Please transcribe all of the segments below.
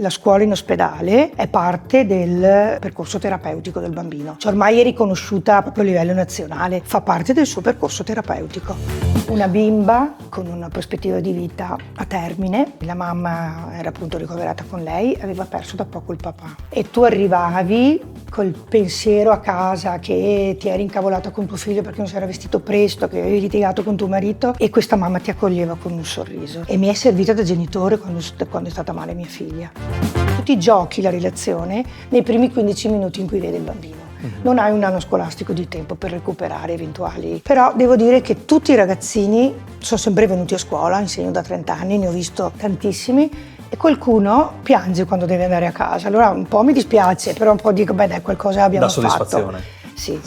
la scuola in ospedale è parte del percorso terapeutico del bambino. Cioè, ormai è riconosciuta proprio a livello nazionale, fa parte del suo percorso terapeutico. Una bimba con una prospettiva di vita a termine, la mamma era appunto ricoverata con lei, aveva perso da poco il papà. E tu arrivavi col pensiero a casa che ti eri incavolata con tuo figlio perché non si era vestito presto, che avevi litigato con tuo marito, e questa mamma ti accoglieva con un sorriso. E mi è servita da genitore quando è stata male mia figlia. Tu ti giochi la relazione nei primi 15 minuti in cui vedi il bambino. Non hai un anno scolastico di tempo per recuperare eventuali. Però devo dire che tutti i ragazzini sono sempre venuti a scuola, insegno da 30 anni, ne ho visto tantissimi, e qualcuno piange quando deve andare a casa. Allora un po' mi dispiace, però un po' dico, beh dai, qualcosa abbiamo fatto. Da soddisfazione. Sì.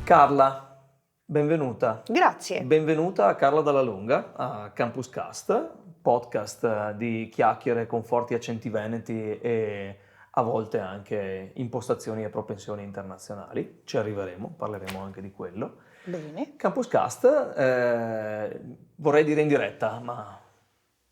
Carla, benvenuta. Grazie. Benvenuta a Carla Dalla Lunga, a Campus Cast, podcast di chiacchiere con forti accenti veneti e a volte anche impostazioni e propensioni internazionali. Ci arriveremo, parleremo anche di quello. Bene. Campus Cast, vorrei dire in diretta, ma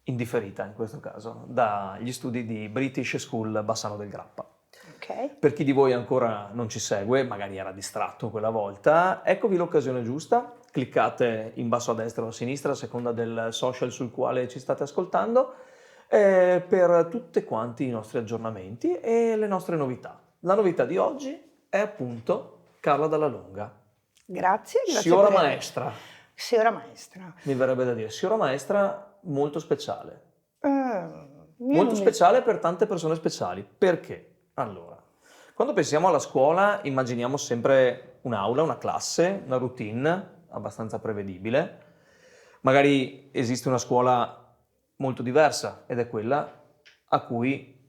in differita in questo caso, dagli studi di British School Bassano del Grappa. Ok. Per chi di voi ancora non ci segue, magari era distratto quella volta, eccovi l'occasione giusta. Cliccate in basso a destra o a sinistra a seconda del social sul quale ci state ascoltando per tutti quanti i nostri aggiornamenti e le nostre novità. La novità di oggi è appunto Carla Dalla Lunga. Grazie. Signora maestra. Signora maestra. Mi verrebbe da dire, signora maestra molto speciale. Io Molto speciale per tante persone speciali. Perché? Allora, quando pensiamo alla scuola immaginiamo sempre un'aula, una classe, una routine abbastanza prevedibile. Magari esiste una scuola molto diversa ed è quella a cui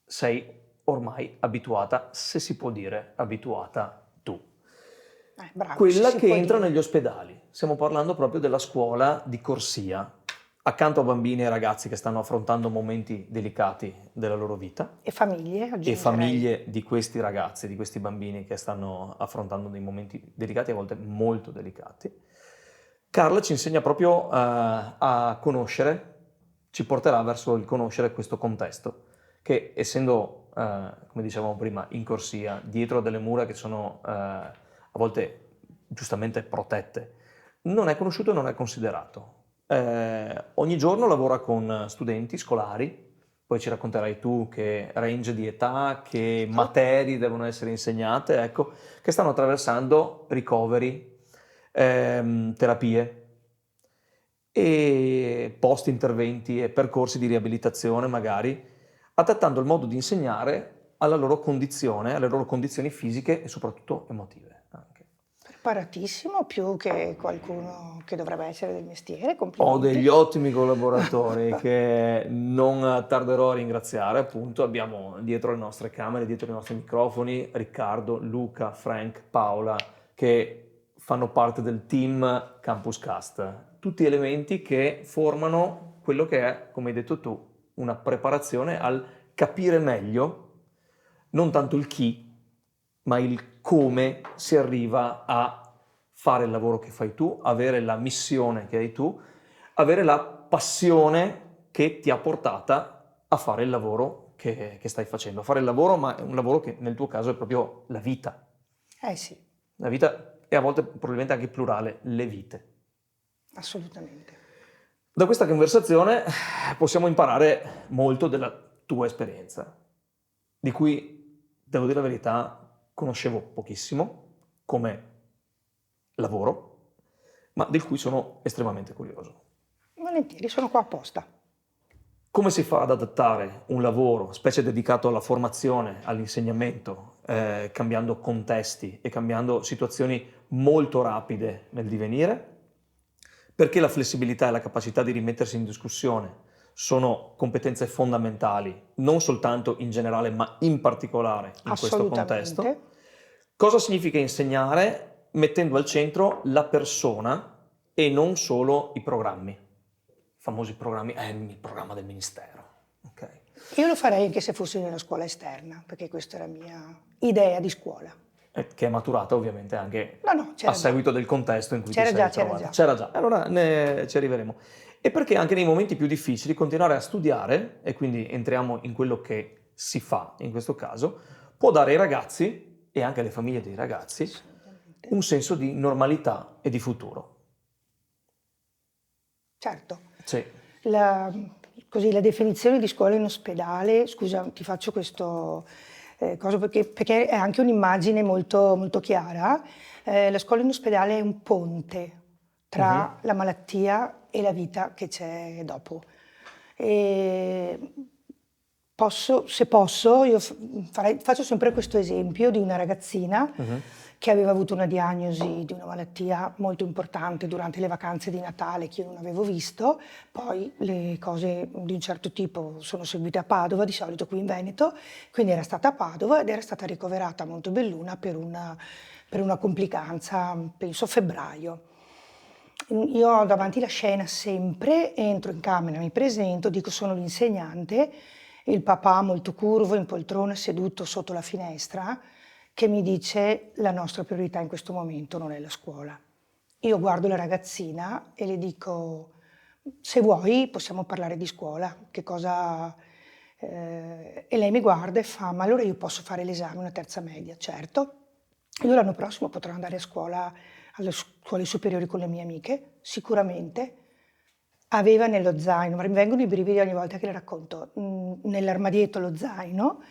sei ormai abituata, se si può dire abituata tu. Bravo, Quella che entra negli ospedali. Stiamo parlando proprio della scuola di corsia, accanto a bambini e ragazzi che stanno affrontando momenti delicati della loro vita. E famiglie, aggiungerei. E famiglie di questi ragazzi, di questi bambini che stanno affrontando dei momenti delicati, a volte molto delicati. Carla ci insegna proprio a conoscere, ci porterà verso il conoscere questo contesto, che essendo, come dicevamo prima, in corsia, dietro delle mura che sono a volte giustamente protette, non è conosciuto e non è considerato. Ogni giorno lavora con studenti scolari, poi ci racconterai tu che range di età, che materie devono essere insegnate, ecco, che stanno attraversando ricoveri, terapie e post-interventi e percorsi di riabilitazione magari, adattando il modo di insegnare alla loro condizione, alle loro condizioni fisiche e soprattutto emotive. Preparatissimo, più che qualcuno che dovrebbe essere del mestiere. Ho Complimenti. degli ottimi collaboratori che non tarderò a ringraziare, appunto abbiamo dietro le nostre camere, dietro i nostri microfoni, Riccardo, Luca, Frank, Paola, che fanno parte del team Campus Cast. Tutti elementi che formano quello che è, come hai detto tu, una preparazione al capire meglio, non tanto il chi, ma il come si arriva a fare il lavoro che fai tu, avere la missione che hai tu, avere la passione che ti ha portata a fare il lavoro che stai facendo. A fare il lavoro, ma è un lavoro che nel tuo caso è proprio la vita. Sì. La vita e a volte probabilmente anche plurale, le vite. Assolutamente. Da questa conversazione possiamo imparare molto della tua esperienza, di cui, devo dire la verità, conoscevo pochissimo come lavoro, ma del cui sono estremamente curioso. Volentieri, sono qua apposta. Come si fa ad adattare un lavoro, specie dedicato alla formazione, all'insegnamento, cambiando contesti e cambiando situazioni molto rapide nel divenire? Perché la flessibilità e la capacità di rimettersi in discussione sono competenze fondamentali, non soltanto in generale, ma in particolare in questo contesto. Cosa significa insegnare mettendo al centro la persona e non solo i programmi? I famosi programmi, il programma del ministero. Okay. Io lo farei anche se fossi nella scuola esterna, perché questa è la mia idea di scuola. che è maturata ovviamente anche No, a seguito del contesto in cui c'era ti sei già, trovata. C'era già, allora ci arriveremo. E perché anche nei momenti più difficili continuare a studiare, e quindi entriamo in quello che si fa in questo caso, può dare ai ragazzi e anche alle famiglie dei ragazzi Assolutamente. un senso di normalità e di futuro. Certo. Sì. La definizione di scuola in ospedale, scusa, ti faccio questo cosa perché è anche un'immagine molto, molto chiara. La scuola in ospedale è un ponte tra la malattia e la vita che c'è dopo. E se posso, io faccio sempre questo esempio di una ragazzina che aveva avuto una diagnosi di una malattia molto importante durante le vacanze di Natale che io non avevo visto, poi le cose di un certo tipo sono seguite a Padova, di solito qui in Veneto, quindi era stata a Padova ed era stata ricoverata a Montebelluna per una complicanza, penso a febbraio. Io ho davanti la scena sempre, entro in camera, mi presento, dico sono l'insegnante, il papà molto curvo, in poltrona, seduto sotto la finestra, che mi dice la nostra priorità in questo momento non è la scuola. Io guardo la ragazzina e le dico se vuoi possiamo parlare di scuola, che cosa... e lei mi guarda e fa ma allora io posso fare l'esame una terza media, certo. Io l'anno prossimo potrò andare a scuola, alle scuole superiori con le mie amiche, sicuramente. Aveva nello zaino, mi vengono i brividi ogni volta che le racconto, nell'armadietto lo zaino,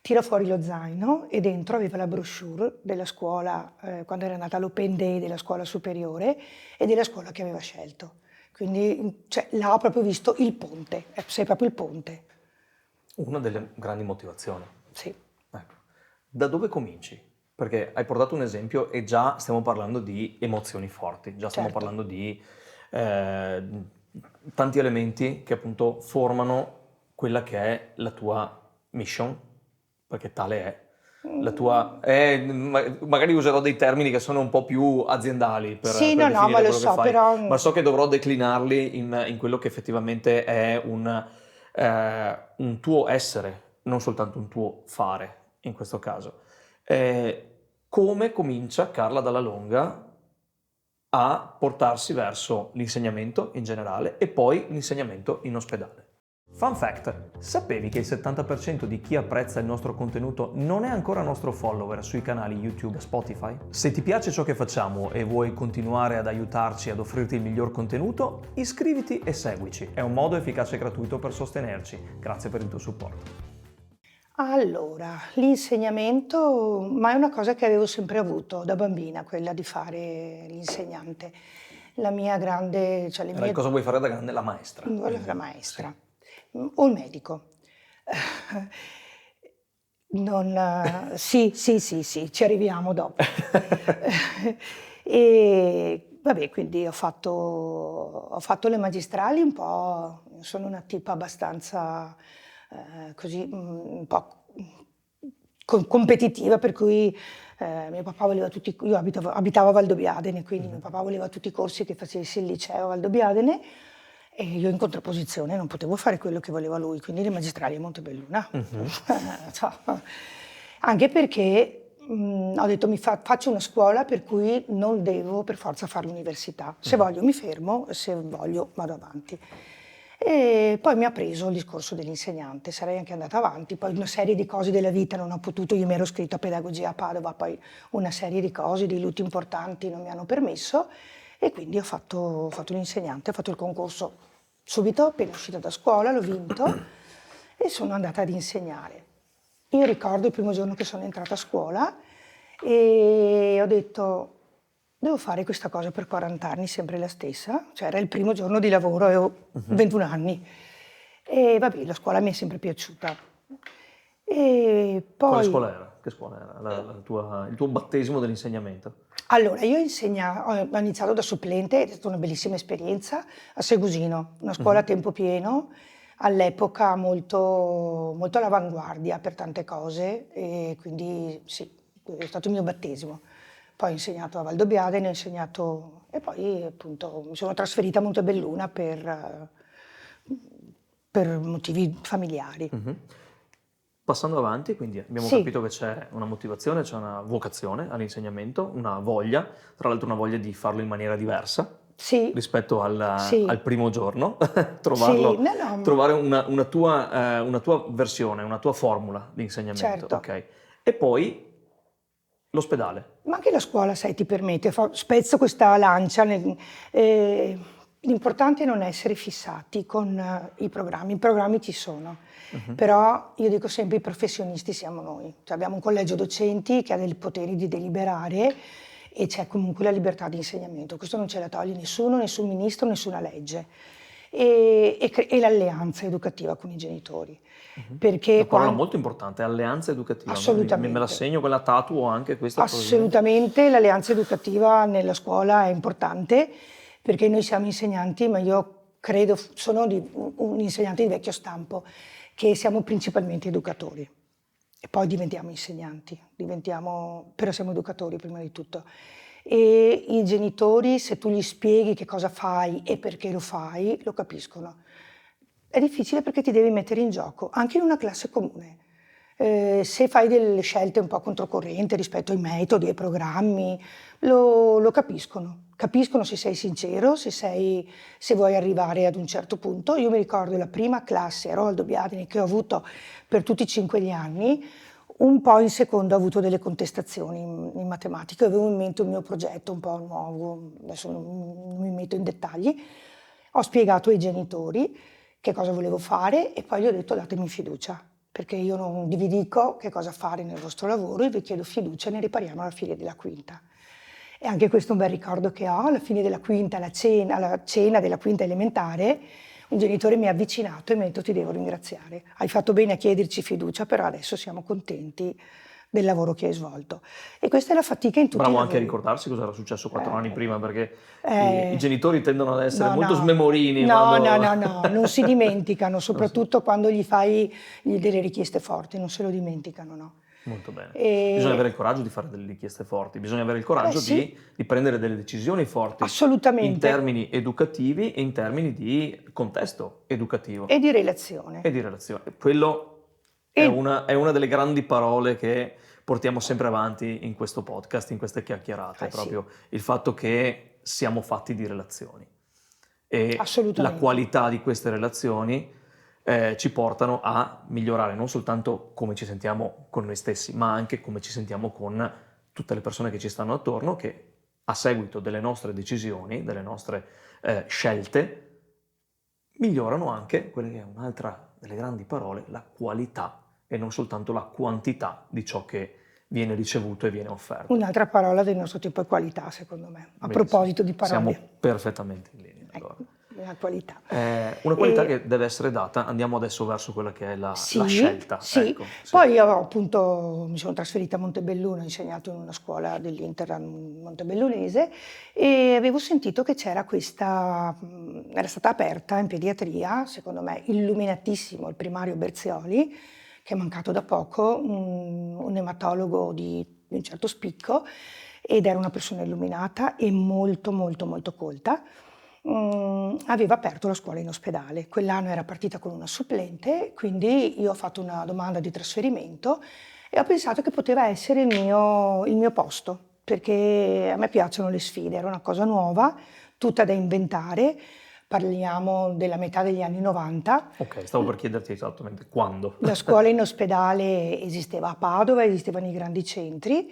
tira fuori lo zaino e dentro aveva la brochure della scuola, quando era andata all'Open Day della scuola superiore e della scuola che aveva scelto. Quindi cioè, là ho proprio visto il ponte, sei proprio il ponte. Una delle grandi motivazioni. Sì. Ecco. Da dove cominci? Perché hai portato un esempio e già stiamo parlando di emozioni forti, già stiamo Certo. parlando di tanti elementi che appunto formano quella che è la tua mission, perché tale è. La tua, magari userò dei termini che sono un po' più aziendali Sì, per no, ma definire lo quello che so, fai, però... ma so che dovrò declinarli in quello che effettivamente è un tuo essere, non soltanto un tuo fare in questo caso. Come comincia Carla Dalla Longa a portarsi verso l'insegnamento in generale e poi l'insegnamento in ospedale? Fun fact: sapevi che il 70% di chi apprezza il nostro contenuto non è ancora nostro follower sui canali YouTube e Spotify? Se ti piace ciò che facciamo e vuoi continuare ad aiutarci ad offrirti il miglior contenuto, iscriviti e seguici. È un modo efficace e gratuito per sostenerci. Grazie per il tuo supporto. Allora, l'insegnamento, ma è una cosa che avevo sempre avuto da bambina, quella di fare l'insegnante. La mia grande, cioè le mie... Cosa vuoi fare da grande? La maestra. Voglio fare la maestra o il medico. Sì, ci arriviamo dopo. E vabbè, quindi ho fatto le magistrali un po', sono una tipa abbastanza così, un po' competitiva, per cui mio papà voleva tutti, io abitavo a Valdobbiadene, quindi mio papà voleva tutti i corsi che facessi il liceo a Valdobbiadene. E io in contrapposizione non potevo fare quello che voleva lui, quindi le magistrali a Montebelluna. Anche perché ho detto faccio una scuola per cui non devo per forza fare l'università. Se voglio mi fermo, se voglio vado avanti. E poi mi ha preso il discorso dell'insegnante, sarei anche andata avanti, poi una serie di cose della vita non ho potuto, io mi ero iscritta a pedagogia a Padova, poi una serie di cose, di lutti importanti non mi hanno permesso. E quindi ho fatto l'insegnante, ho fatto il concorso subito, appena uscita da scuola, l'ho vinto e sono andata ad insegnare. Io ricordo il primo giorno che sono entrata a scuola e ho detto devo fare questa cosa per 40 anni, sempre la stessa, cioè era il primo giorno di lavoro, avevo 21 anni e vabbè, la scuola mi è sempre piaciuta. E poi... Quale scuola era? Che scuola era il tuo battesimo dell'insegnamento? Allora, io ho iniziato da supplente, è stata una bellissima esperienza, a Segusino, una scuola a tempo pieno, all'epoca molto, molto all'avanguardia per tante cose, e quindi sì, è stato il mio battesimo. Poi ho insegnato a Valdobbiadene, ho insegnato e poi appunto mi sono trasferita a Montebelluna per motivi familiari. Passando avanti, quindi abbiamo Sì. capito che c'è una motivazione, c'è una vocazione all'insegnamento, una voglia, tra l'altro una voglia di farlo in maniera diversa Sì, rispetto sì, al primo giorno, sì, trovarlo, no, no, trovare una tua versione, una tua formula di insegnamento, certo. ok? E poi l'ospedale. Ma anche la scuola, sai, ti permette, spezzo questa lancia, eh, l'importante è non essere fissati con i programmi ci sono, Mhm. però io dico sempre i professionisti siamo noi, cioè, abbiamo un collegio docenti che ha dei poteri di deliberare e c'è comunque la libertà di insegnamento, questo non ce la toglie nessuno, nessun ministro, nessuna legge e l'alleanza educativa con i genitori, Mhm. Una perché parola molto importante, alleanza educativa. Me la assolutamente. segno, quella tatuo anche questa probabilmente. Assolutamente, l'alleanza educativa nella scuola è importante perché noi siamo insegnanti, ma io credo, sono un insegnante di vecchio stampo, che siamo principalmente educatori e poi diventiamo insegnanti, però siamo educatori prima di tutto. E i genitori, se tu gli spieghi che cosa fai e perché lo fai, lo capiscono. È difficile perché ti devi mettere in gioco, anche in una classe comune. Se fai delle scelte un po' controcorrente rispetto ai metodi, ai programmi, lo capiscono. Capiscono se sei sincero, se vuoi arrivare ad un certo punto. Io mi ricordo la prima classe, Roldo Biadini, che ho avuto per tutti i 5 gli anni, un po' in secondo ho avuto delle contestazioni in matematica, avevo in mente un mio progetto un po' nuovo, adesso non mi metto in dettagli. Ho spiegato ai genitori che cosa volevo fare e poi gli ho detto datemi fiducia, perché io non vi dico che cosa fare nel vostro lavoro e vi chiedo fiducia e ne ripariamo alla fine della quinta. E anche questo è un bel ricordo che ho, alla fine della quinta, alla cena della quinta elementare, un genitore mi ha avvicinato e mi ha detto ti devo ringraziare, hai fatto bene a chiederci fiducia, però adesso siamo contenti del lavoro che hai svolto. E questa è la fatica in tutti i Bravo anche a lavori. ricordarsi cosa era successo 4 anni prima, perché i Eh, genitori tendono ad essere no, molto no, smemorini no, no, quando... no, no, non si dimenticano, Non so. soprattutto quando gli fai delle richieste forti, non se lo dimenticano, no. Molto bene. Bisogna avere E, il coraggio di fare delle richieste forti, bisogna avere il beh coraggio sì, di prendere delle decisioni forti in assolutamente, termini educativi e in termini di contesto e educativo di relazione. e di relazione. Quello E, è una delle grandi parole che portiamo sempre avanti in questo podcast, in queste chiacchierate, sì, proprio il fatto che siamo fatti di relazioni e la assolutamente. qualità di queste relazioni ci portano a migliorare non soltanto come ci sentiamo con noi stessi, ma anche come ci sentiamo con tutte le persone che ci stanno attorno, che a seguito delle nostre decisioni, delle nostre scelte, migliorano anche quella che è un'altra delle grandi parole, la qualità e non soltanto la quantità di ciò che viene ricevuto e viene offerto. Un'altra parola del nostro tempo è qualità, secondo me, a Benissimo. proposito di Siamo parole. perfettamente in linea. Allora. Ecco, la qualità. Una qualità E, che deve essere data, andiamo adesso verso quella che è la sì, scelta. sì. Ecco, sì. Poi io appunto mi sono trasferita a Montebelluno, ho insegnato in una scuola dell'Inter montebellunese e avevo sentito che c'era era stata aperta in pediatria, secondo me illuminatissimo, il primario Berzioli, che è mancato da poco, un ematologo di un certo spicco ed era una persona illuminata e molto molto molto colta. Aveva aperto la scuola in ospedale. Quell'anno era partita con una supplente, quindi io ho fatto una domanda di trasferimento e ho pensato che poteva essere il mio posto, perché a me piacciono le sfide, era una cosa nuova, tutta da inventare, parliamo della metà degli anni 90. Ok, stavo per chiederti esattamente quando. La scuola in ospedale esisteva a Padova, esisteva nei grandi centri,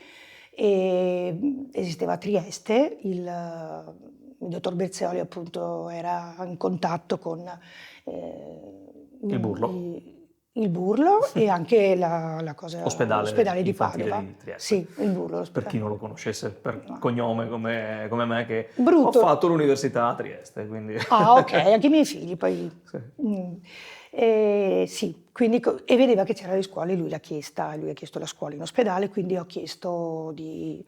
e esisteva a Trieste, il dottor Berzioli appunto era in contatto con Il burlo. il Burlo e anche Ospedale l'ospedale di infantile Padova. di Trieste. Sì, il Burlo, Per chi l'ospedale. non lo conoscesse, per No. cognome come me, che ho Brutto. fatto l'università a Trieste, quindi... Ah, ok, anche i miei figli poi. Sì. Sì, quindi, e vedeva che c'era le scuole, lui ha chiesto la scuola in ospedale, quindi ho chiesto di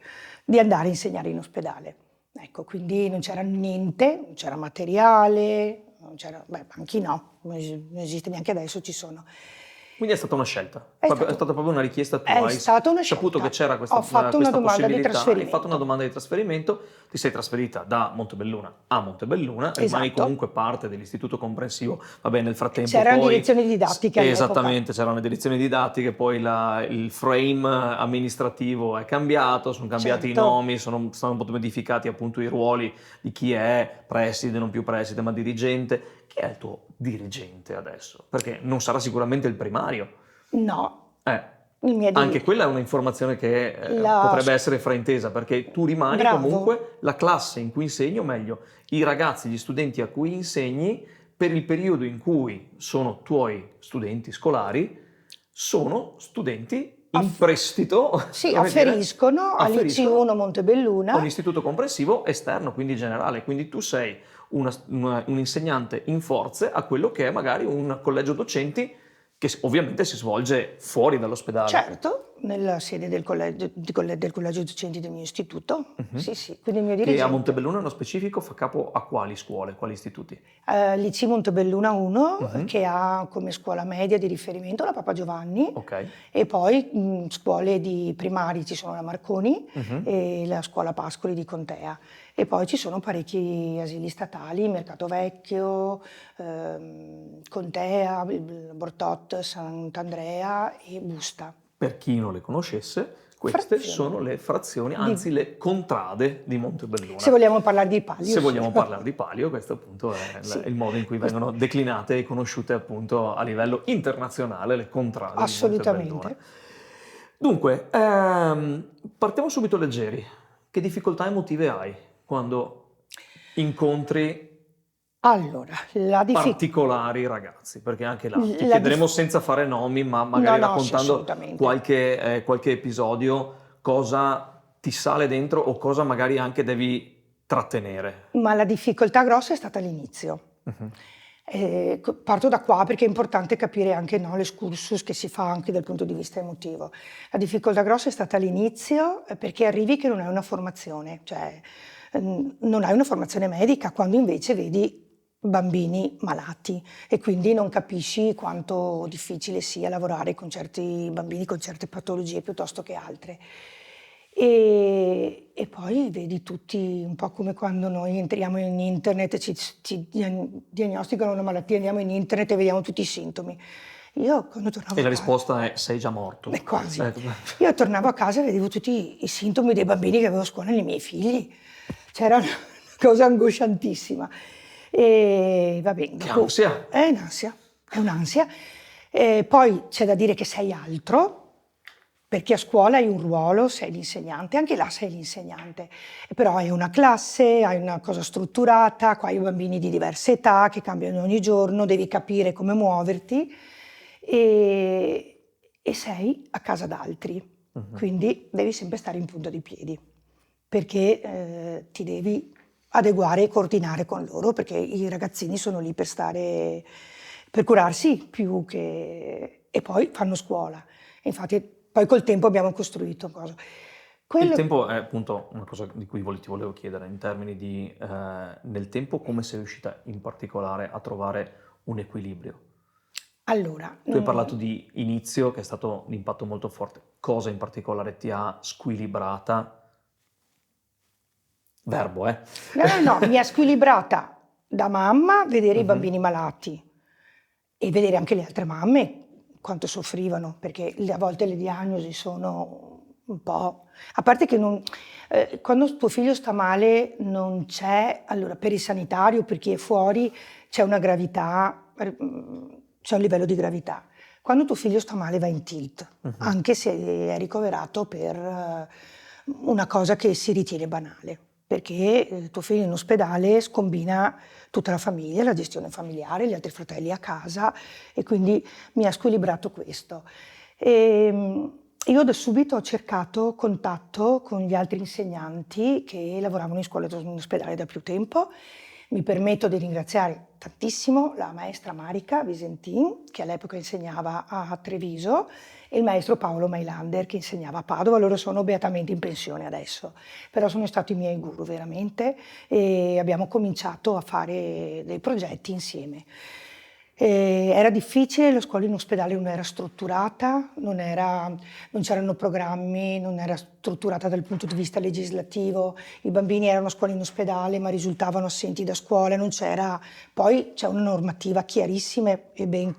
andare a insegnare in ospedale. Ecco, quindi non c'era niente, non c'era materiale, non c'era, beh, banchi no, non esiste neanche adesso, ci sono. Quindi è stata una scelta, È è stata proprio una richiesta tua, È hai stata una saputo scelta. che c'era questa, Ho fatto una questa domanda di possibilità, hai trasferimento. fatto una domanda di trasferimento, ti sei trasferita da Montebelluna a Montebelluna, rimani Esatto. comunque parte dell'istituto comprensivo, vabbè nel frattempo C'erano poi... direzioni didattiche all'epoca. Esattamente, c'erano le direzioni didattiche, poi il frame amministrativo è cambiato, sono cambiati i Certo. nomi, sono un po' modificati appunto i ruoli di chi è preside, non più preside, ma dirigente. Chi è il tuo dirigente adesso? Perché non sarà sicuramente il primario. No, il mio Anche quella è un'informazione che potrebbe essere fraintesa, perché tu rimani Bravo. comunque la classe in cui insegni, o meglio, i ragazzi, gli studenti a cui insegni, per il periodo in cui sono tuoi studenti scolari, sono studenti in prestito. Sì, come dire, afferiscono all'IC1 Montebelluna. Un istituto comprensivo esterno, quindi generale. Quindi tu sei un insegnante in forze a quello che è magari un collegio docenti che ovviamente si svolge fuori dall'ospedale. Certo, nella sede del collegio docenti del mio istituto. Sì, quindi il mio Che dirigente. a Montebelluna nello specifico fa capo a quali scuole, quali istituti? L'IC Montebelluna 1, che ha come scuola media di riferimento la Papa Giovanni, Ok. e poi scuole di primari, ci sono la Marconi e la scuola Pascoli di Contea, e poi ci sono parecchi asili statali, Mercato Vecchio, Contea, Bortot, Sant'Andrea e Busta. Per chi non le conoscesse, queste sono le frazioni, anzi le contrade di Montebelluna. Se vogliamo parlare di Palio. Se vogliamo parlare di Palio, questo appunto è il modo in cui vengono declinate e conosciute appunto a livello internazionale le contrade di Montebelluna. Assolutamente. Dunque, partiamo subito leggeri. Che difficoltà emotive hai quando incontri particolari ragazzi? Perché anche là ti chiederemo senza fare nomi, ma magari raccontando qualche episodio, cosa ti sale dentro o cosa magari anche devi trattenere. Ma la difficoltà grossa è stata all'inizio. Parto da qua perché è importante capire anche l'excursus che si fa anche dal punto di vista emotivo. La difficoltà grossa è stata all'inizio perché arrivi che non hai una formazione, cioè non hai una formazione medica, quando invece vedi bambini malati e quindi non capisci quanto difficile sia lavorare con certi bambini con certe patologie piuttosto che altre. E poi vedi tutti, un po' come quando noi entriamo in internet, ci diagnosticano una malattia, andiamo in internet e vediamo tutti i sintomi. Io quando tornavo e la risposta è: sei già morto. Quasi. Io tornavo a casa e vedevo tutti i sintomi dei bambini che avevo a scuola nei miei figli. C'era una cosa angosciantissima. E va bene. Che ansia! È un'ansia. Poi c'è da dire che sei altro, perché a scuola hai un ruolo, sei l'insegnante, anche là sei l'insegnante, però hai una classe, hai una cosa strutturata, qua hai bambini di diverse età che cambiano ogni giorno, devi capire come muoverti e sei a casa d'altri, quindi devi sempre stare in punta di piedi, perché ti devi adeguare e coordinare con loro, perché i ragazzini sono lì per curarsi più che... e poi fanno scuola. Infatti poi col tempo abbiamo costruito cosa. Il tempo è appunto una cosa di cui ti volevo chiedere, in termini di nel tempo come sei riuscita in particolare a trovare un equilibrio? Allora, tu hai parlato di inizio, che è stato un impatto molto forte. Cosa in particolare ti ha squilibrata? Verbo, No, mi ha squilibrata da mamma vedere i bambini malati e vedere anche le altre mamme quanto soffrivano, perché a volte le diagnosi sono un po'... A parte che quando tuo figlio sta male non c'è, allora per il sanitario, per chi è fuori, c'è una gravità, c'è un livello di gravità. Quando tuo figlio sta male va in tilt, anche se è ricoverato per una cosa che si ritiene banale, perché tuo figlio in ospedale scombina tutta la famiglia, la gestione familiare, gli altri fratelli a casa, e quindi mi ha squilibrato questo. Io da subito ho cercato contatto con gli altri insegnanti che lavoravano in scuola in ospedale da più tempo. Mi permetto di ringraziare tantissimo la maestra Marica Visentin, che all'epoca insegnava a Treviso, e il maestro Paolo Mailander, che insegnava a Padova. Loro sono beatamente in pensione adesso, però sono stati i miei guru veramente, e abbiamo cominciato a fare dei progetti insieme. Era difficile, la scuola in ospedale non era strutturata, non c'erano programmi, non era strutturata dal punto di vista legislativo, i bambini erano a scuola in ospedale ma risultavano assenti da scuola, non c'era. Poi c'è una normativa chiarissima e ben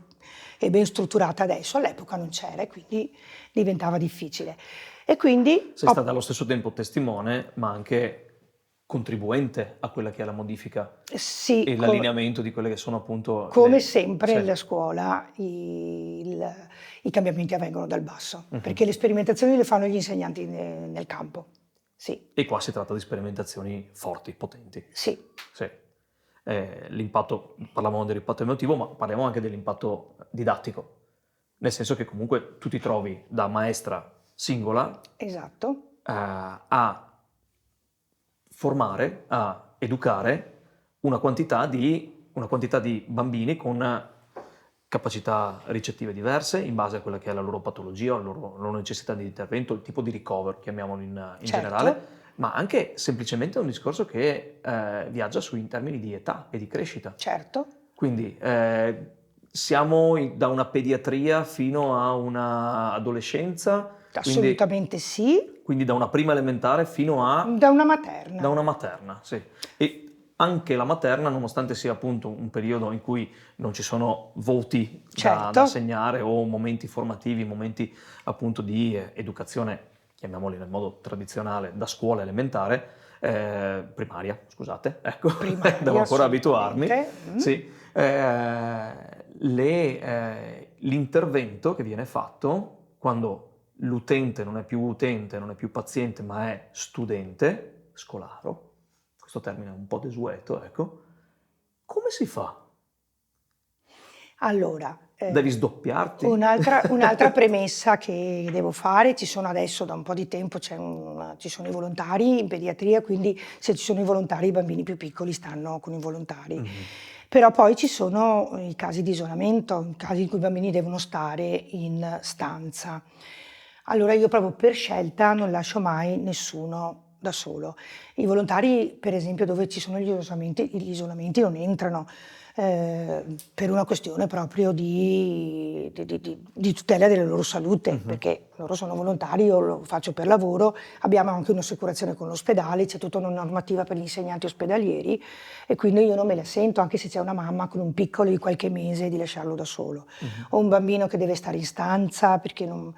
strutturata adesso, all'epoca non c'era e quindi diventava difficile. E quindi Sei stata allo stesso tempo testimone, ma anche contribuente a quella che è la modifica sì, e l'allineamento di quelle che sono appunto come sempre sì. nella scuola i cambiamenti avvengono dal basso, perché le sperimentazioni le fanno gli insegnanti nel campo. Sì. E qua si tratta di sperimentazioni forti, potenti. Sì. Sì. L'impatto, parlavamo dell'impatto emotivo, ma parliamo anche dell'impatto didattico, nel senso che comunque tu ti trovi da maestra singola Esatto. a formare, a educare una quantità di bambini con capacità ricettive diverse in base a quella che è la loro patologia, la loro necessità di intervento, il tipo di recover, chiamiamolo in Certo. generale, ma anche semplicemente un discorso che viaggia in termini di età e di crescita. Certo. Quindi siamo da una pediatria fino a una adolescenza. Assolutamente sì. Quindi da una prima elementare fino a... Da una materna. Da una materna, sì. E anche la materna, nonostante sia appunto un periodo in cui non ci sono voti Certo. da segnare o momenti formativi, momenti appunto di educazione, chiamiamoli nel modo tradizionale, da scuola elementare, primaria, scusate, ecco, Primaria, devo ancora abituarmi. Sì. L'intervento che viene fatto quando l'utente non è più utente, non è più paziente, ma è studente, scolaro, questo termine è un po' desueto, ecco, come si fa? Allora, devi sdoppiarti? Un'altra premessa che devo fare, ci sono adesso da un po' di tempo, ci sono i volontari in pediatria, quindi se ci sono i volontari i bambini più piccoli stanno con i volontari. Però poi ci sono i casi di isolamento, i casi in cui i bambini devono stare in stanza. Allora io proprio per scelta non lascio mai nessuno da solo. I volontari, per esempio, dove ci sono gli isolamenti non entrano. Per una questione proprio di tutela della loro salute, perché loro sono volontari, io lo faccio per lavoro, abbiamo anche un'assicurazione con l'ospedale, c'è tutta una normativa per gli insegnanti ospedalieri e quindi io non me la sento, anche se c'è una mamma con un piccolo di qualche mese, di lasciarlo da solo, o un bambino che deve stare in stanza perché non...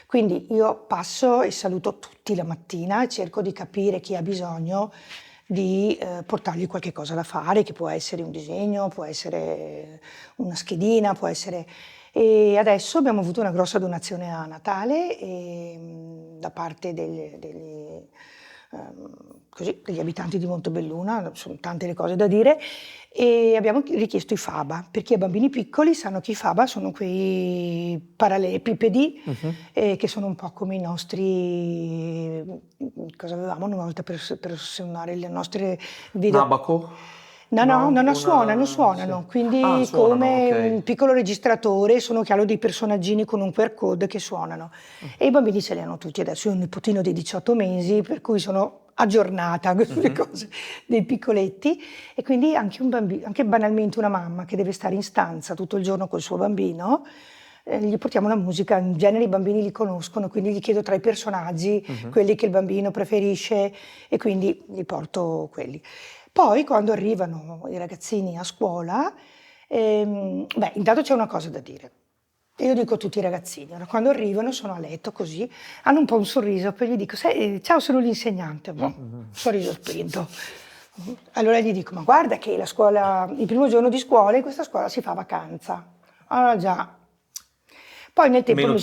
Quindi io passo e saluto tutti la mattina e cerco di capire chi ha bisogno di portargli qualche cosa da fare, che può essere un disegno, può essere una schedina, può essere... E adesso abbiamo avuto una grossa donazione a Natale da parte degli abitanti di Montebelluna, sono tante le cose da dire, e abbiamo richiesto i FABA, perché i bambini piccoli sanno che i FABA sono quei parallelepipedi che sono un po' come i nostri, cosa avevamo una volta per suonare le nostre video. Nabaco? No, non suonano, sì. Quindi suonano, come okay. un piccolo registratore, sono chiaro dei personaggini con un QR code che suonano. E i bambini ce li hanno tutti adesso, io ho un nipotino di 18 mesi, per cui sono aggiornata sulle cose dei piccoletti, e quindi anche un bambino, anche banalmente una mamma che deve stare in stanza tutto il giorno col suo bambino, gli portiamo la musica, in genere i bambini li conoscono, quindi gli chiedo tra i personaggi quelli che il bambino preferisce e quindi gli porto quelli. Poi quando arrivano i ragazzini a scuola, intanto c'è una cosa da dire. Io dico a tutti i ragazzini, quando arrivano sono a letto così, hanno un po' un sorriso, poi gli dico, ciao, sono l'insegnante, sorriso spento. Allora gli dico, ma guarda che il primo giorno di scuola, in questa scuola si fa vacanza. Allora già. Poi nel tempo mi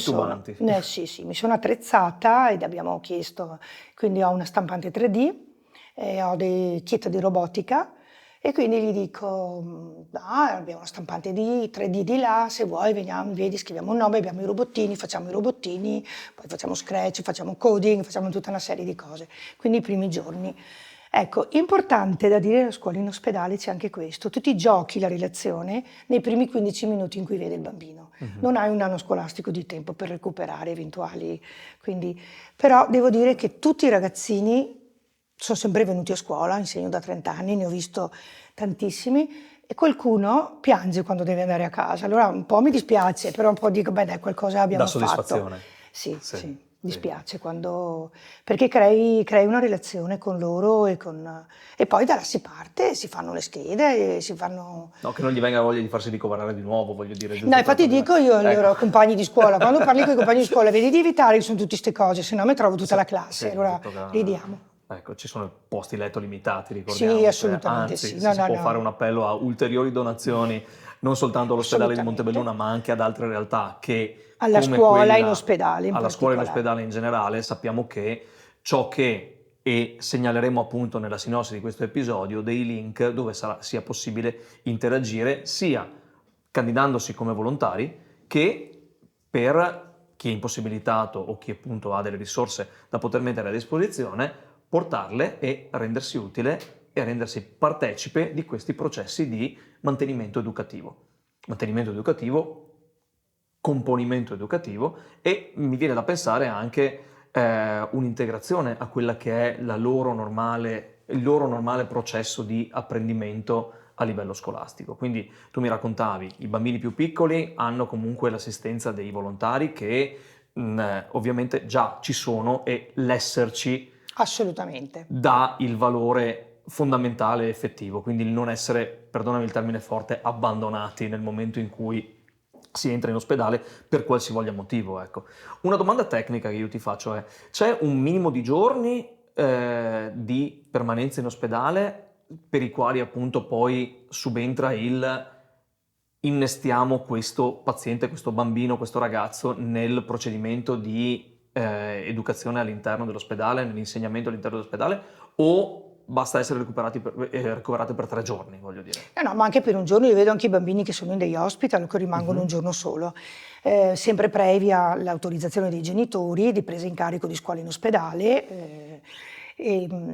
sono attrezzata ed abbiamo chiesto, quindi ho una stampante 3D, ho dei kit di robotica e quindi gli dico, abbiamo una stampante di 3D di là, se vuoi veniamo, vedi, scriviamo un nome, abbiamo i robottini, facciamo i robottini, poi facciamo Scratch, facciamo coding, facciamo tutta una serie di cose. Quindi i primi giorni. Ecco, importante da dire, a scuola in ospedale c'è anche questo, tu ti giochi la relazione nei primi 15 minuti in cui vede il bambino, non hai un anno scolastico di tempo per recuperare eventuali, quindi, però devo dire che tutti i ragazzini sono sempre venuti a scuola, insegno da 30 anni, ne ho visto tantissimi, e qualcuno piange quando deve andare a casa. Allora un po' mi dispiace, però un po' dico, beh dai, qualcosa abbiamo Dà fatto. soddisfazione. Sì, Sì, sì, sì. dispiace perché crei una relazione con loro e poi da là si parte, si fanno le schede, si fanno... No, che non gli venga voglia di farsi ricoverare di nuovo, voglio dire, No, giusto per infatti togliere... dico io ai loro Ecco. compagni di scuola, quando parli con i compagni di scuola, vedi di evitare che sono tutte queste cose, se no mi trovo tutta la classe, Sì, allora tocca... ridiamo. Ecco, ci sono posti letto limitati, Sì, ricordiamocelo. assolutamente Anzi, sì, se no, si no, può fare un no, appello a ulteriori donazioni, non soltanto all'ospedale di assolutamente. Montebelluna, ma anche ad altre realtà che, Alla come scuola, in quella, ospedale in alla scuola e particolare. all'ospedale in generale, sappiamo che ciò che, e segnaleremo appunto nella sinossi di questo episodio, dei link dove sia possibile interagire sia candidandosi come volontari che per chi è impossibilitato o chi appunto ha delle risorse da poter mettere a disposizione, portarle e rendersi utile e rendersi partecipe di questi processi di mantenimento educativo. Mantenimento educativo, componimento educativo e mi viene da pensare anche un'integrazione a quella che è il loro normale processo di apprendimento a livello scolastico. Quindi tu mi raccontavi, i bambini più piccoli hanno comunque l'assistenza dei volontari che ovviamente già ci sono e l'esserci Assolutamente. dà il valore fondamentale e effettivo, quindi il non essere, perdonami il termine forte, abbandonati nel momento in cui si entra in ospedale per qualsivoglia motivo. Ecco. Una domanda tecnica che io ti faccio è, c'è un minimo di giorni di permanenza in ospedale per i quali appunto poi subentra il innestiamo questo paziente, questo bambino, questo ragazzo nel procedimento di educazione all'interno dell'ospedale, nell'insegnamento all'interno dell'ospedale, o basta essere ricoverati per 3 giorni, voglio dire? No, ma anche per un giorno, io vedo anche i bambini che sono in degli hospital che rimangono un Mhm. giorno solo, sempre previa l'autorizzazione dei genitori di presa in carico di scuola in ospedale,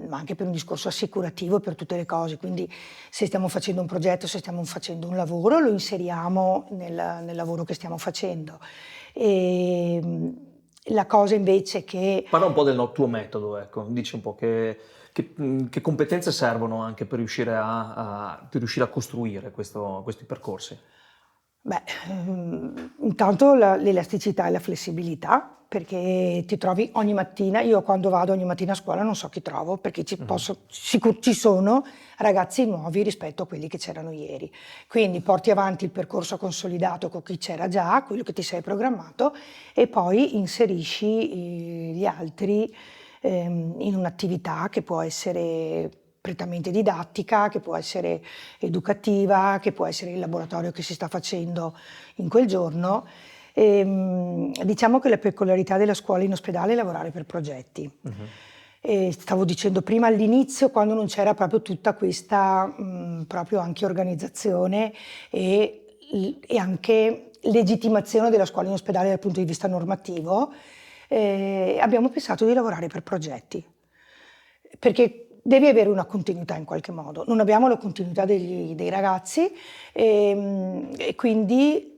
ma anche per un discorso assicurativo e per tutte le cose. Quindi se stiamo facendo un progetto, se stiamo facendo un lavoro, lo inseriamo nel lavoro che stiamo facendo. E, la cosa invece che... Parla un po' del tuo metodo, ecco, dici un po' che competenze servono anche per riuscire per riuscire a costruire questi percorsi. Beh, intanto l'elasticità e la flessibilità, perché ti trovi ogni mattina, io quando vado ogni mattina a scuola non so chi trovo, perché Mhm. ci sono ragazzi nuovi rispetto a quelli che c'erano ieri. Quindi porti avanti il percorso consolidato con chi c'era già, quello che ti sei programmato, e poi inserisci gli altri in un'attività che può essere prettamente didattica, che può essere educativa, che può essere il laboratorio che si sta facendo in quel giorno. Diciamo che la peculiarità della scuola in ospedale è lavorare per progetti. Mhm. E stavo dicendo prima all'inizio, quando non c'era proprio tutta questa proprio anche organizzazione e anche legittimazione della scuola in ospedale dal punto di vista normativo, abbiamo pensato di lavorare per progetti, perché devi avere una continuità in qualche modo. Non abbiamo la continuità dei ragazzi e quindi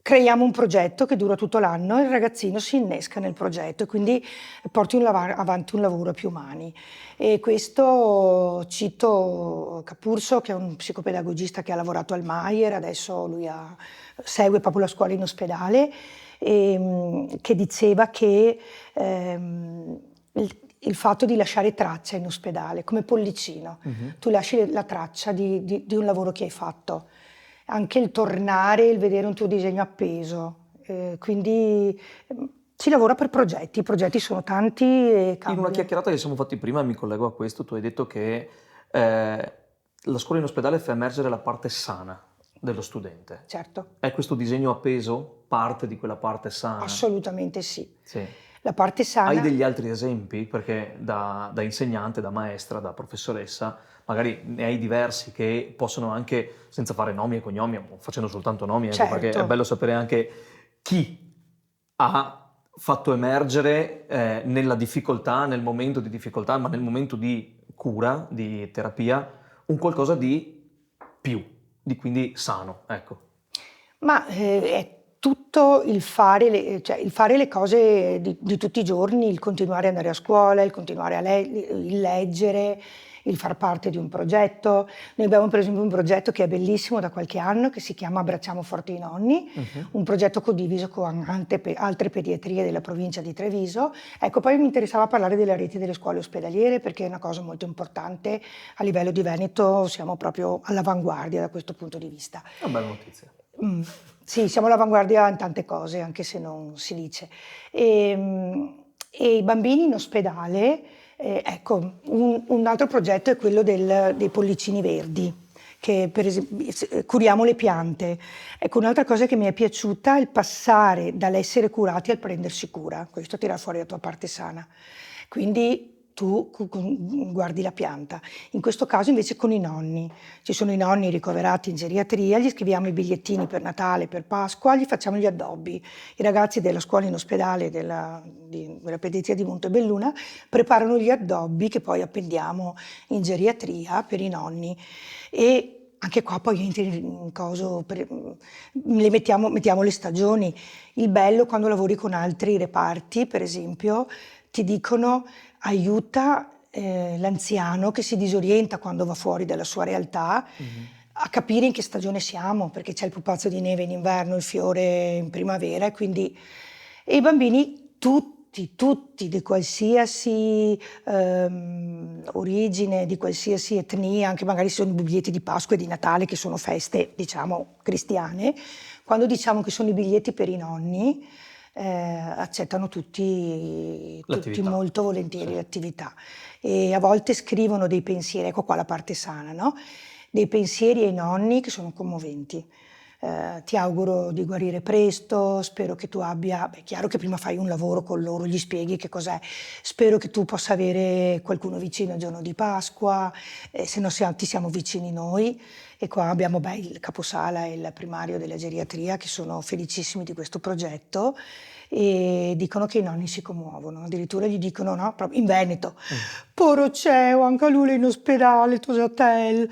creiamo un progetto che dura tutto l'anno e il ragazzino si innesca nel progetto e quindi porti avanti un lavoro a più mani. E questo cito Capurso, che è un psicopedagogista che ha lavorato al Maier, adesso lui segue proprio la scuola in ospedale, che diceva che il fatto di lasciare traccia in ospedale, come pollicino, Mhm. tu lasci la traccia di un lavoro che hai fatto, anche il tornare, il vedere un tuo disegno appeso, quindi si lavora per progetti, i progetti sono tanti e In una cambiano. chiacchierata che siamo fatti prima, mi collego a questo, tu hai detto che la scuola in ospedale fa emergere la parte sana dello studente. Certo, È questo disegno appeso parte di quella parte sana? assolutamente sì. Sì. La parte Hai sana, degli altri esempi? Perché da insegnante, da maestra, da professoressa, magari ne hai diversi che possono anche, senza fare nomi e cognomi, o facendo soltanto nomi, ecco, perché è certo. bello sapere anche chi ha fatto emergere nella difficoltà, nel momento di difficoltà, ma nel momento di cura, di terapia, un qualcosa di più, di quindi sano, ecco. Ma tutto il fare le cose di tutti i giorni, il continuare ad andare a scuola, il continuare il leggere, il far parte di un progetto. Noi abbiamo per esempio un progetto che è bellissimo da qualche anno, che si chiama Abbracciamo forte i nonni, un progetto condiviso con altre pediatrie della provincia di Treviso. Ecco, poi mi interessava parlare della rete delle scuole ospedaliere, perché è una cosa molto importante. A livello di Veneto siamo proprio all'avanguardia da questo punto di vista. Una bella notizia. Sì, siamo all'avanguardia in tante cose, anche se non si dice. E i bambini in ospedale, ecco, un altro progetto è quello dei pollicini verdi, che per esempio curiamo le piante. Ecco, un'altra cosa che mi è piaciuta è il passare dall'essere curati al prendersi cura. Questo tira fuori la tua parte sana. Quindi tu guardi la pianta. In questo caso invece con i nonni. Ci sono i nonni ricoverati in geriatria, gli scriviamo i bigliettini per Natale, per Pasqua, gli facciamo gli addobbi. I ragazzi della scuola in ospedale della pediatria di Montebelluna preparano gli addobbi che poi appendiamo in geriatria per i nonni. E anche qua poi entri in coso, mettiamo le stagioni. Il bello quando lavori con altri reparti, per esempio, ti dicono aiuta l'anziano che si disorienta quando va fuori dalla sua realtà a capire in che stagione siamo, perché c'è il pupazzo di neve in inverno, il fiore in primavera, e i bambini tutti di qualsiasi origine, di qualsiasi etnia, anche magari se sono i biglietti di Pasqua e di Natale, che sono feste, diciamo, cristiane, quando diciamo che sono i biglietti per i nonni, accettano tutti molto volentieri l'attività, e a volte scrivono dei pensieri, ecco qua la parte sana, no? Dei pensieri ai nonni che sono commoventi. Ti auguro di guarire presto, spero che tu abbia, è chiaro che prima fai un lavoro con loro, gli spieghi che cos'è, spero che tu possa avere qualcuno vicino il giorno di Pasqua, se no ti siamo vicini noi. E qua abbiamo il caposala e il primario della geriatria che sono felicissimi di questo progetto e dicono che i nonni si commuovono, addirittura gli dicono, no, proprio in Veneto, Poro Ceo, anche lui è in ospedale, Tosatel,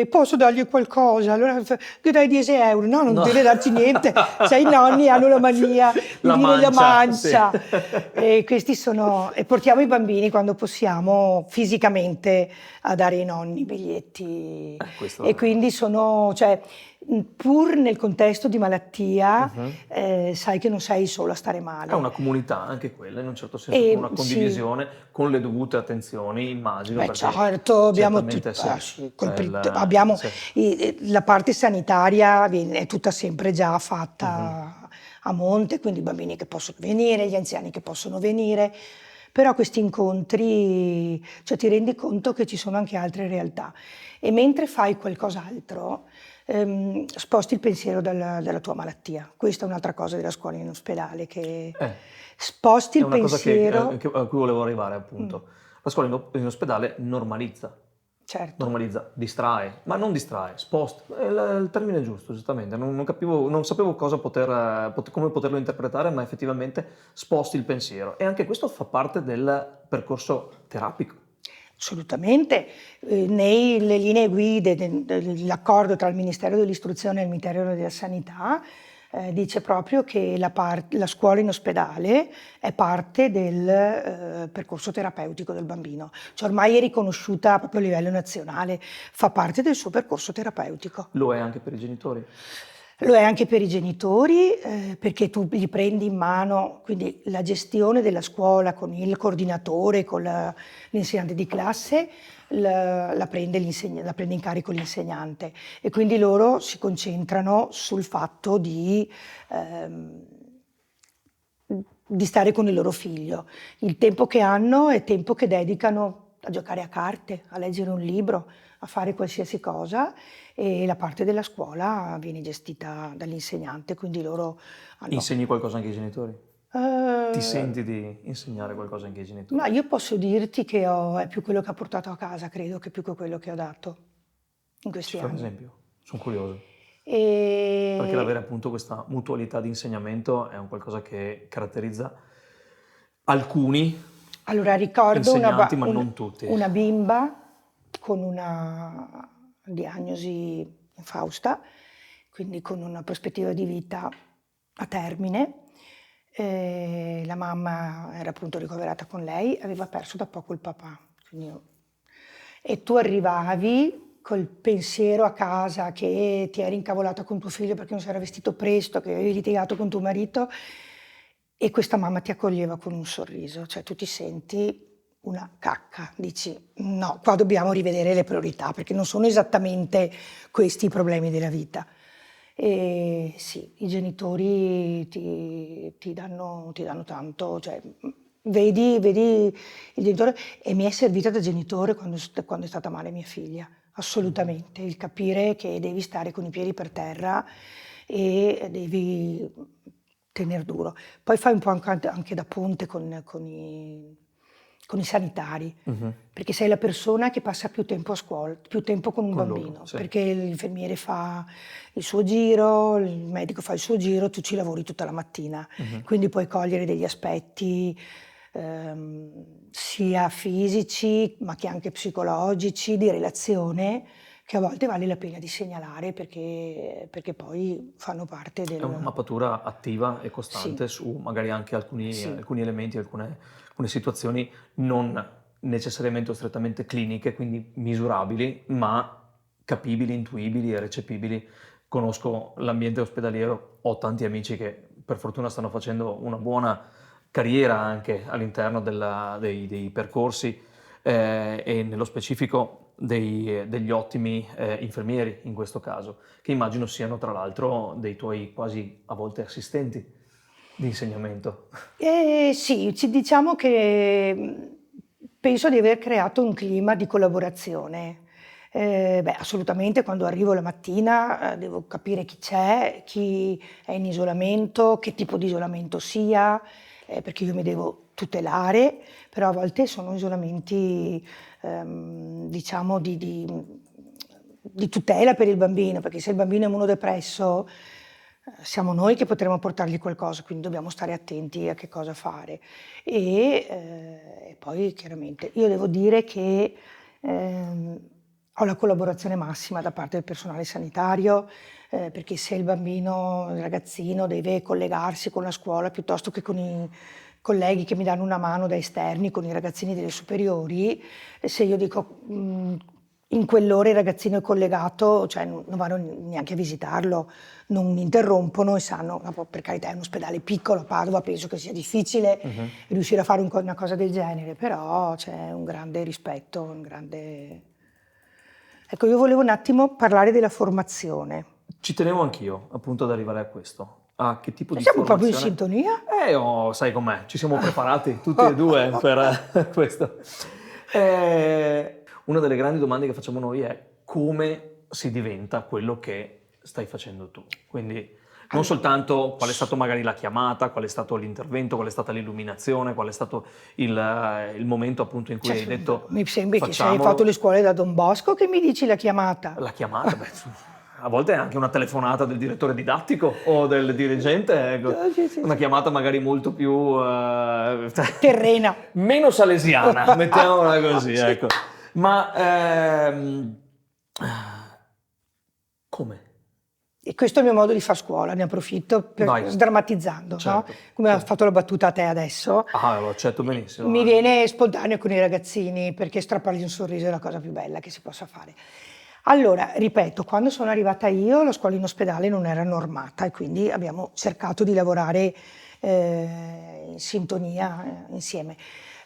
posso dargli qualcosa? Allora gli dai 10 euro, no, non deve darci niente, sai, i nonni hanno la mania di dire la mancia. Sì. E questi e portiamo i bambini quando possiamo fisicamente a dare ai nonni i biglietti, e quindi pur nel contesto di malattia, sai che non sei solo a stare male. È una comunità anche quella, in un certo senso, con una condivisione, sì, con le dovute attenzioni, immagino. Certo, abbiamo la parte sanitaria è tutta sempre già fatta a monte, quindi i bambini che possono venire, gli anziani che possono venire, però questi incontri, ti rendi conto che ci sono anche altre realtà, e mentre fai qualcos'altro sposti il pensiero dalla tua malattia. Questa è un'altra cosa della scuola in ospedale, che sposti il pensiero. È una cosa a cui volevo arrivare, appunto. La scuola in ospedale normalizza. Certo. Normalizza, distrae, ma non distrae, sposta, è il termine giusto, esattamente. Non sapevo come poterlo interpretare, ma effettivamente sposti il pensiero. E anche questo fa parte del percorso terapico. Assolutamente. Nelle linee guida dell'accordo tra il Ministero dell'Istruzione e il Ministero della Sanità dice proprio che la scuola in ospedale è parte del percorso terapeutico del bambino. Ormai è riconosciuta proprio a livello nazionale, fa parte del suo percorso terapeutico. Lo è anche per i genitori? Lo è anche per i genitori, perché tu gli prendi in mano, quindi la gestione della scuola con il coordinatore, con l'insegnante di classe, la prende in carico l'insegnante, e quindi loro si concentrano sul fatto di stare con il loro figlio. Il tempo che hanno è tempo che dedicano a giocare a carte, a leggere un libro, a fare qualsiasi cosa, e la parte della scuola viene gestita dall'insegnante, quindi loro hanno... Insegni qualcosa anche ai genitori? Ti senti di insegnare qualcosa anche ai genitori? Ma io posso dirti che è più quello che ho portato a casa, credo, che più che quello che ho dato in questi anni. Fai un esempio? Sono curioso. Perché l'avere appunto questa mutualità di insegnamento è un qualcosa che caratterizza alcuni ricordo insegnanti, ma non tutti. Una bimba con una diagnosi infausta, quindi con una prospettiva di vita a termine. La mamma era appunto ricoverata con lei, aveva perso da poco il papà. E tu arrivavi col pensiero a casa che ti eri incavolata con tuo figlio perché non si era vestito presto, che avevi litigato con tuo marito, e questa mamma ti accoglieva con un sorriso, cioè tu ti senti una cacca, dici no, qua dobbiamo rivedere le priorità perché non sono esattamente questi i problemi della vita. E sì, i genitori ti danno tanto, cioè, vedi il genitore, e mi è servita da genitore quando è stata male mia figlia, assolutamente, il capire che devi stare con i piedi per terra e devi tenere duro. Poi fai un po' anche da ponte con i sanitari, perché sei la persona che passa più tempo a scuola, più tempo con un Con bambino, loro, sì. perché l'infermiere fa il suo giro, il medico fa il suo giro, tu ci lavori tutta la mattina, quindi puoi cogliere degli aspetti sia fisici ma che anche psicologici, di relazione, che a volte vale la pena di segnalare perché poi fanno parte È una mappatura attiva e costante Sì. su magari anche alcuni Sì. elementi, alcune situazioni non necessariamente o strettamente cliniche, quindi misurabili, ma capibili, intuibili e recepibili. Conosco l'ambiente ospedaliero, ho tanti amici che per fortuna stanno facendo una buona carriera anche all'interno dei percorsi e nello specifico degli ottimi infermieri in questo caso, che immagino siano tra l'altro dei tuoi quasi a volte assistenti di insegnamento. Sì, diciamo che penso di aver creato un clima di collaborazione. Assolutamente quando arrivo la mattina devo capire chi c'è, chi è in isolamento, che tipo di isolamento sia, perché io mi devo tutelare, però a volte sono isolamenti diciamo di tutela per il bambino, perché se il bambino è immunodepresso siamo noi che potremo portargli qualcosa, quindi dobbiamo stare attenti a che cosa fare. E poi chiaramente io devo dire che ho la collaborazione massima da parte del personale sanitario, perché se il bambino, il ragazzino deve collegarsi con la scuola piuttosto che con i colleghi che mi danno una mano da esterni, con i ragazzini delle superiori, se io dico in quell'ora il ragazzino è collegato, cioè non vanno neanche a visitarlo, non interrompono e sanno, per carità è un ospedale piccolo a Padova, penso che sia difficile riuscire a fare una cosa del genere, però c'è un grande rispetto, un grande... Ecco, io volevo un attimo parlare della formazione. Ci tenevo anch'io appunto ad arrivare a questo. A che tipo di Siamo proprio in formazione? sintonia? Sai com'è, ci siamo preparati tutti e due per questo. Una delle grandi domande che facciamo noi è come si diventa quello che stai facendo tu. Quindi non soltanto qual è stato magari la chiamata, qual è stato l'intervento, qual è stata l'illuminazione, qual è stato il momento appunto in cui hai detto mi sembra che se hai facciamolo. fatto le scuole da Don Bosco che mi dici la chiamata. La chiamata, a volte è anche una telefonata del direttore didattico o del dirigente, ecco. Sì. Una chiamata magari molto più terrena, meno salesiana, mettiamola così, Sì. ecco. Ma come? E questo è il mio modo di far scuola, ne approfitto Vai. Sdrammatizzando, Certo, no? Come ha certo. fatto la battuta a te adesso. Lo accetto benissimo. Mi viene spontaneo con i ragazzini perché strappargli un sorriso è la cosa più bella che si possa fare. Allora, ripeto, quando sono arrivata io la scuola in ospedale non era normata e quindi abbiamo cercato di lavorare in sintonia insieme.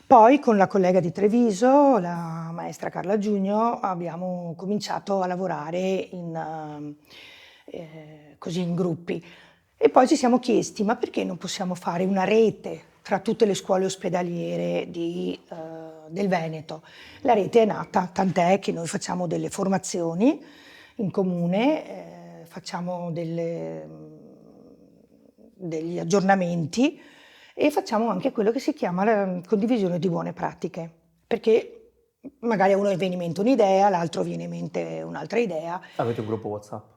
Poi con la collega di Treviso, la maestra Carla Giugno, abbiamo cominciato a lavorare così in gruppi. E poi ci siamo chiesti, ma perché non possiamo fare una rete tra tutte le scuole ospedaliere del Veneto? La rete è nata, tant'è che noi facciamo delle formazioni in comune, facciamo degli aggiornamenti e facciamo anche quello che si chiama la condivisione di buone pratiche, perché magari a uno viene in mente un'idea, l'altro viene in mente un'altra idea. Avete un gruppo WhatsApp?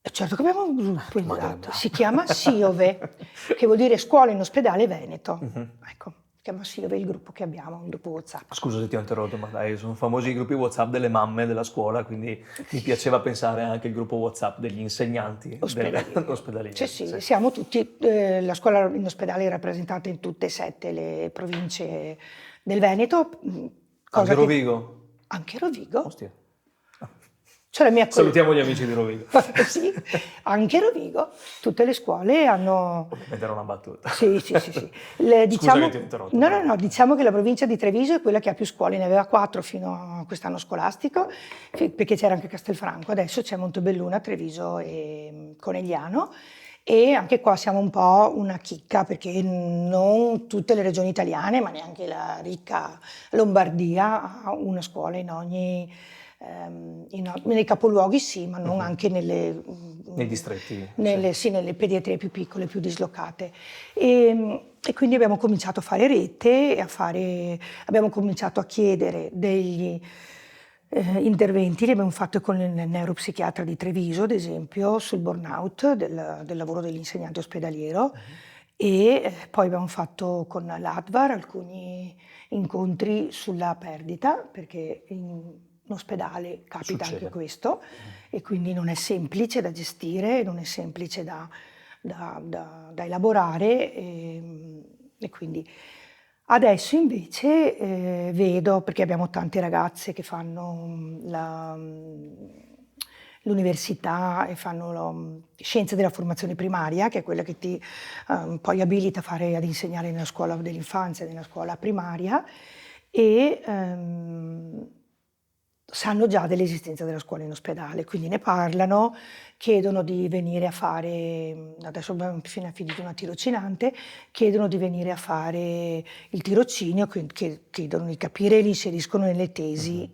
Certo che abbiamo un gruppo, esatto. Si chiama SIOVE, che vuol dire Scuola in Ospedale Veneto. Ecco. chiama Silve, il gruppo che abbiamo, il gruppo WhatsApp. Scusa se ti ho interrotto, ma dai, sono famosi i gruppi WhatsApp delle mamme della scuola, quindi mi piaceva pensare anche al gruppo WhatsApp degli insegnanti ospedalieri. Sì, siamo tutti, la scuola in ospedale è rappresentata in tutte e 7 le province del Veneto. Anche Rovigo? Anche Rovigo. Ostia. Cioè la mia Salutiamo gli amici di Rovigo. Sì, anche Rovigo, tutte le scuole hanno... Ovviamente era una battuta. Sì. Scusa Diciamo... che ti ho interrotto. No, diciamo che la provincia di Treviso è quella che ha più scuole, ne aveva 4 fino a quest'anno scolastico, perché c'era anche Castelfranco, adesso c'è Montebelluna, Treviso e Conegliano. E anche qua siamo un po' una chicca, perché non tutte le regioni italiane, ma neanche la ricca Lombardia, ha una scuola in ogni... nei capoluoghi sì, ma non anche nei distretti. Nelle pediatrie più piccole, più dislocate. E quindi abbiamo cominciato a fare rete, abbiamo cominciato a chiedere degli interventi, li abbiamo fatti con il neuropsichiatra di Treviso, ad esempio, sul burnout del lavoro dell'insegnante ospedaliero. E poi abbiamo fatto con l'ADVAR alcuni incontri sulla perdita, perché in ospedale capita anche questo, e quindi non è semplice da gestire, non è semplice da elaborare, e quindi adesso invece vedo, perché abbiamo tante ragazze che fanno l'università e fanno scienze della formazione primaria, che è quella che ti poi abilita ad insegnare nella scuola dell'infanzia, nella scuola primaria, e sanno già dell'esistenza della scuola in ospedale, quindi ne parlano, chiedono di venire a fare, adesso abbiamo appena finito una tirocinante, chiedono di venire a fare il tirocinio, chiedono di capire e li inseriscono nelle tesi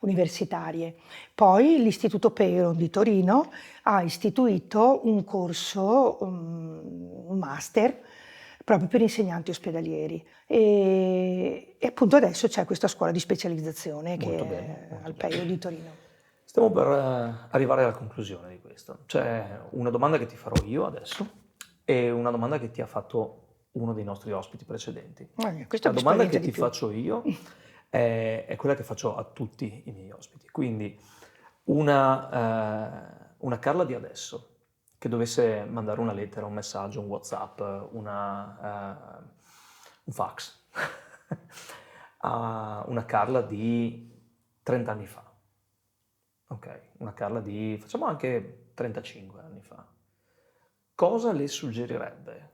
universitarie. Poi l'Istituto Peyron di Torino ha istituito un corso, un master, proprio per insegnanti ospedalieri, e appunto adesso c'è questa scuola di specializzazione che è al Peyron di Torino. Stiamo per arrivare alla conclusione di questo. C'è una domanda che ti farò io adesso e una domanda che ti ha fatto uno dei nostri ospiti precedenti. La domanda che ti faccio io è quella che faccio a tutti i miei ospiti. Quindi una Carla di adesso che dovesse mandare una lettera, un messaggio, un WhatsApp, un fax a una Carla di 30 anni fa. Ok, una Carla di, facciamo anche 35 anni fa. Cosa le suggerirebbe?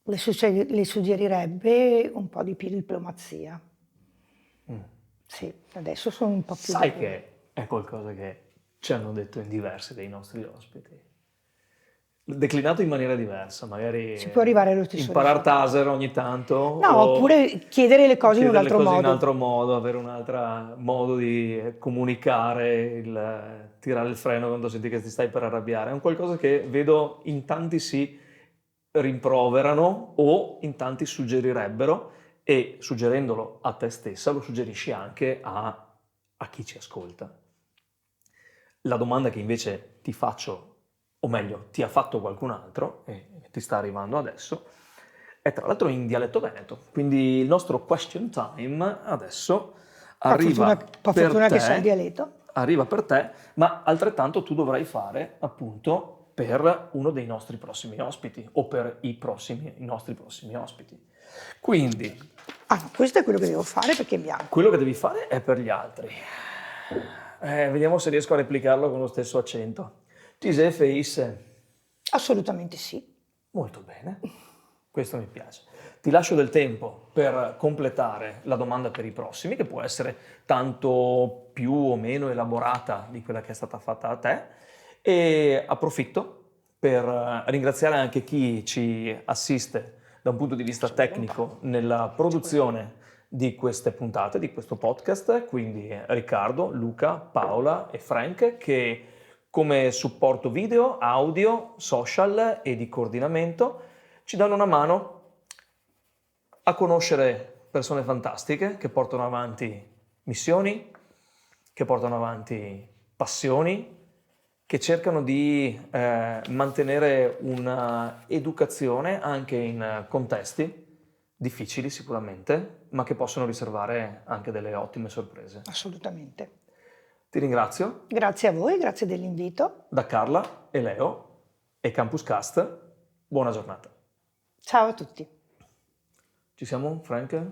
Le suggerirebbe un po' di più diplomazia. Sì, adesso sono un po' più... Sai che è qualcosa che ci hanno detto in diversi dei nostri ospiti. Declinato in maniera diversa, magari si può arrivare allo stesso imparare taser ogni tanto. No, oppure chiedere le cose in un altro modo. Avere un altro modo di comunicare, tirare il freno quando senti che ti stai per arrabbiare. È un qualcosa che vedo in tanti si rimproverano o in tanti suggerirebbero, e suggerendolo a te stessa lo suggerisci anche a chi ci ascolta. La domanda che invece ti faccio, o meglio, ti ha fatto qualcun altro e ti sta arrivando adesso, è tra l'altro in dialetto veneto. Quindi il nostro question time adesso arriva fortuna che sai il dialetto. Arriva per te, ma altrettanto tu dovrai fare appunto per uno dei nostri prossimi ospiti o per i nostri prossimi ospiti. Quindi... questo è quello che devo fare perché è bianco. Quello che devi fare è per gli altri. Vediamo se riesco a replicarlo con lo stesso accento. Ti sei face? Assolutamente sì. Molto bene, questo mi piace. Ti lascio del tempo per completare la domanda per i prossimi, che può essere tanto più o meno elaborata di quella che è stata fatta a te, e approfitto per ringraziare anche chi ci assiste da un punto di vista tecnico nella produzione di queste puntate, di questo podcast, quindi Riccardo, Luca, Paola e Frank, che come supporto video, audio, social e di coordinamento ci danno una mano a conoscere persone fantastiche che portano avanti missioni, che portano avanti passioni, che cercano di mantenere una educazione anche in contesti difficili sicuramente, ma che possono riservare anche delle ottime sorprese. Assolutamente. Ti ringrazio. Grazie a voi, grazie dell'invito. Da Carla e Leo e Campus Cast, buona giornata. Ciao a tutti. Ci siamo, Frank?